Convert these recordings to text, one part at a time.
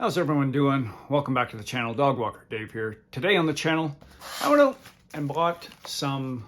How's everyone doing? Welcome back to the channel. Dog Walker Dave here. Today on the channel, I went out and bought some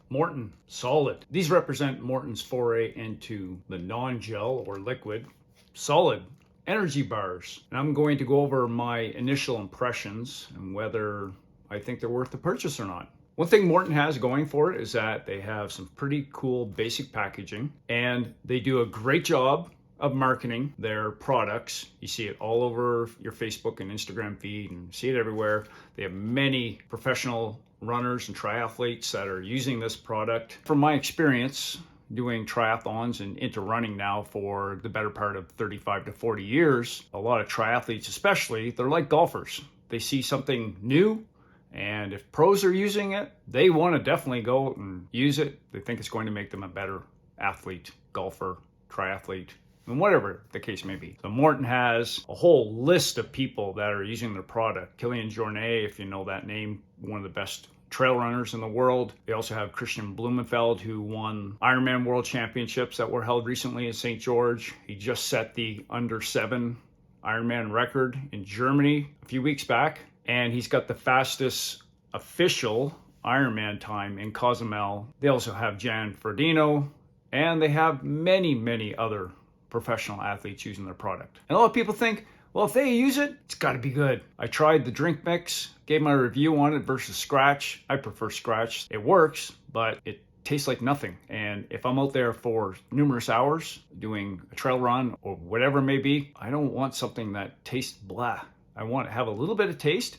Maurten Solid. These represent Maurten's foray into the non-gel or liquid solid energy bars. And I'm going to go over my initial impressions and whether I think they're worth the purchase or not. One thing Maurten has going for it is that they have some pretty cool basic packaging and they do a great job of marketing their products. You see it all over your Facebook and Instagram feed and see it everywhere. They have many professional runners and triathletes that are using this product. From my experience doing triathlons and into running now for the better part of 35 to 40 years, a lot of triathletes especially, they're like golfers. They see something new, and if pros are using it, they want to definitely go and use it. They think it's going to make them a better athlete, golfer, triathlete, and whatever the case may be. So Maurten has a whole list of people that are using their product. Kilian Jornet, if you know that name, one of the best trail runners in the world. They also have Christian Blumenfeld, who won Ironman World Championships that were held recently in St. George. He just set the under 7 Ironman record in Germany a few weeks back. And he's got the fastest official Ironman time in Cozumel. They also have Jan Frodeno, and they have many, many other professional athletes using their product. And a lot of people think, well, if they use it, it's got to be good. I tried the drink mix, gave my review on it versus Scratch. I prefer Scratch. It works, but it tastes like nothing. And if I'm out there for numerous hours doing a trail run or whatever it may be, I don't want something that tastes blah. I want to have a little bit of taste,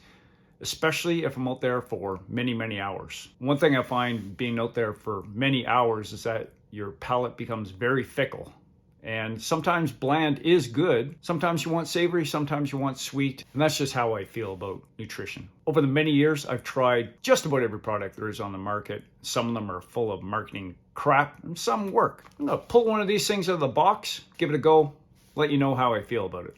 especially if I'm out there for many, many hours. One thing I find being out there for many hours is that your palate becomes very fickle. And sometimes bland is good. Sometimes you want savory, sometimes you want sweet. And that's just how I feel about nutrition. Over the many years, I've tried just about every product there is on the market. Some of them are full of marketing crap, and some work. I'm gonna pull one of these things out of the box, give it a go, let you know how I feel about it.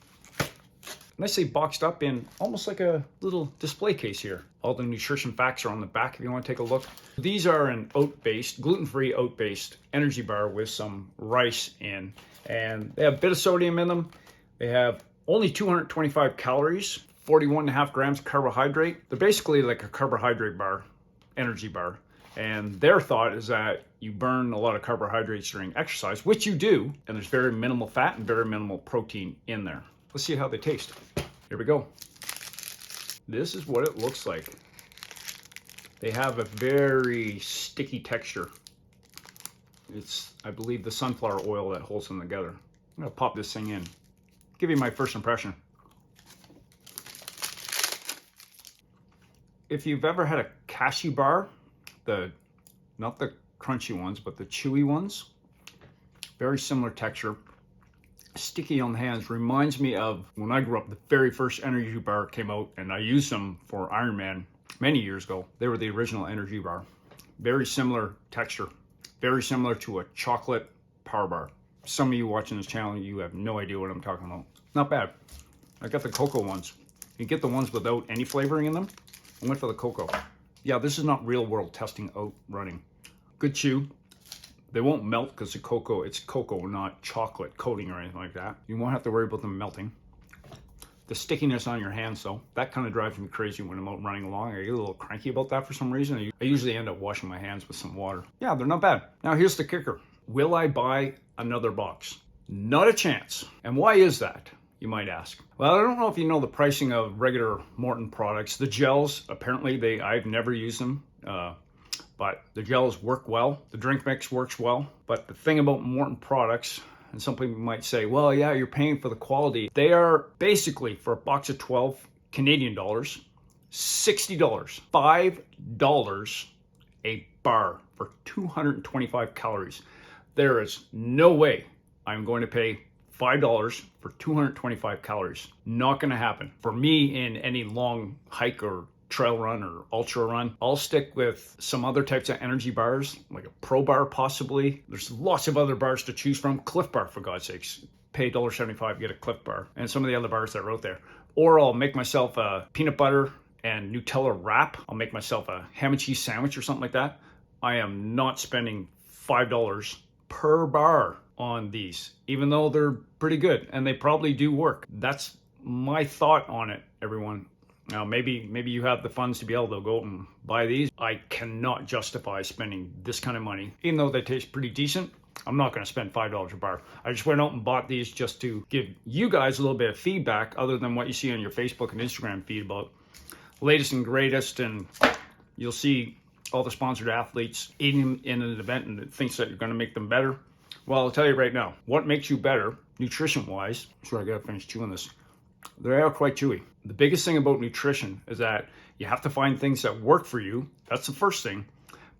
Nicely boxed up in almost like a little display case here. All the nutrition facts are on the back if you want to take a look. These are an oat-based, gluten-free oat-based energy bar with some rice in. And they have a bit of sodium in them. They have only 225 calories, 41.5 grams of carbohydrate. They're basically like a carbohydrate bar, energy bar. And their thought is that you burn a lot of carbohydrates during exercise, which you do, and there's very minimal fat and very minimal protein in there. Let's see how they taste. Here we go. This is what it looks like. They have a very sticky texture. It's, I believe, the sunflower oil that holds them together. I'm gonna pop this thing in. Give you my first impression. If you've ever had a cashew bar, not the crunchy ones, but the chewy ones, very similar texture. Sticky on the hands, reminds me of when I grew up, the very first energy bar came out, and I used them for Ironman many years ago. They were the original energy bar. Very similar texture, very similar to a chocolate power bar. Some of you watching this channel, you have no idea what I'm talking about. Not bad. I got the cocoa ones. You get the ones without any flavoring in them. I went for the cocoa. Yeah, this is not real world testing out running. Good chew. They won't melt because it's cocoa, not chocolate coating or anything like that. You won't have to worry about them melting. The stickiness on your hands, though, that kind of drives me crazy when I'm out running along. I get a little cranky about that for some reason. I usually end up washing my hands with some water. Yeah, they're not bad. Now, here's the kicker. Will I buy another box? Not a chance. And why is that, you might ask? Well, I don't know if you know the pricing of regular Maurten products. The gels, apparently, I've never used them. But the gels work well. The drink mix works well. But the thing about Maurten products, and some people might say, well, yeah, you're paying for the quality. They are basically, for a box of 12 Canadian dollars, $60, $5 a bar for 225 calories. There is no way I'm going to pay $5 for 225 calories. Not going to happen. For me, in any long hike or trail run or ultra run, I'll stick with some other types of energy bars, like a Pro Bar possibly. There's lots of other bars to choose from. Cliff Bar, for God's sakes. Pay $1.75, get a Cliff Bar, and some of the other bars that are out there. Or I'll make myself a peanut butter and Nutella wrap. I'll make myself a ham and cheese sandwich or something like that. I am not spending $5 per bar on these, even though they're pretty good and they probably do work. That's my thought on it, everyone. Now, maybe you have the funds to be able to go out and buy these. I cannot justify spending this kind of money. Even though they taste pretty decent, I'm not going to spend $5 a bar. I just went out and bought these just to give you guys a little bit of feedback other than what you see on your Facebook and Instagram feed about latest and greatest. And you'll see all the sponsored athletes eating in an event and it thinks that you're going to make them better. Well, I'll tell you right now, what makes you better nutrition-wise, sure, I got to finish chewing this. They are quite chewy. The biggest thing about nutrition is that you have to find things that work for you. That's the first thing.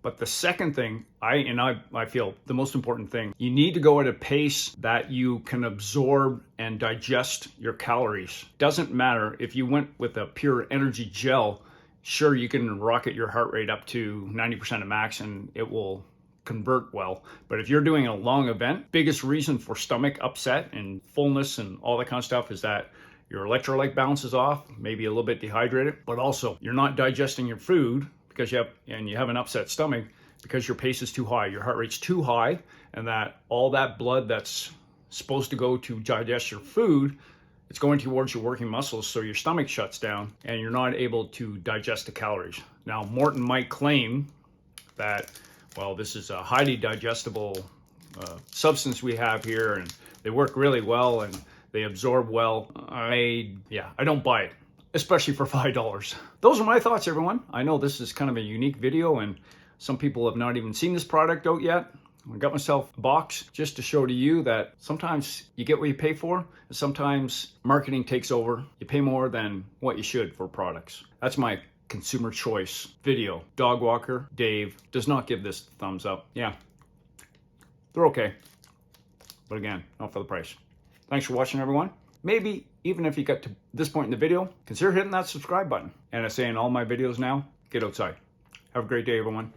But the second thing, I feel the most important thing, you need to go at a pace that you can absorb and digest your calories. Doesn't matter if you went with a pure energy gel, sure, you can rocket your heart rate up to 90% of max and it will convert well. But if you're doing a long event, biggest reason for stomach upset and fullness and all that kind of stuff is that your electrolyte balance is off, maybe a little bit dehydrated, but also you're not digesting your food because you have an upset stomach because your pace is too high, your heart rate's too high, and that all that blood that's supposed to go to digest your food, it's going towards your working muscles, so your stomach shuts down and you're not able to digest the calories. Now, Maurten might claim that, well, this is a highly digestible substance we have here and they work really well and they absorb well. I don't buy it, especially for $5. Those are my thoughts, everyone. I know this is kind of a unique video and some people have not even seen this product out yet. I got myself a box just to show to you that sometimes you get what you pay for, and sometimes marketing takes over. You pay more than what you should for products. That's my consumer choice video. Dog walker Dave does not give this thumbs up. Yeah, they're okay. But again, not for the price. Thanks for watching, everyone. Maybe even if you got to this point in the video, consider hitting that subscribe button. And I say in all my videos now, get outside. Have a great day, everyone.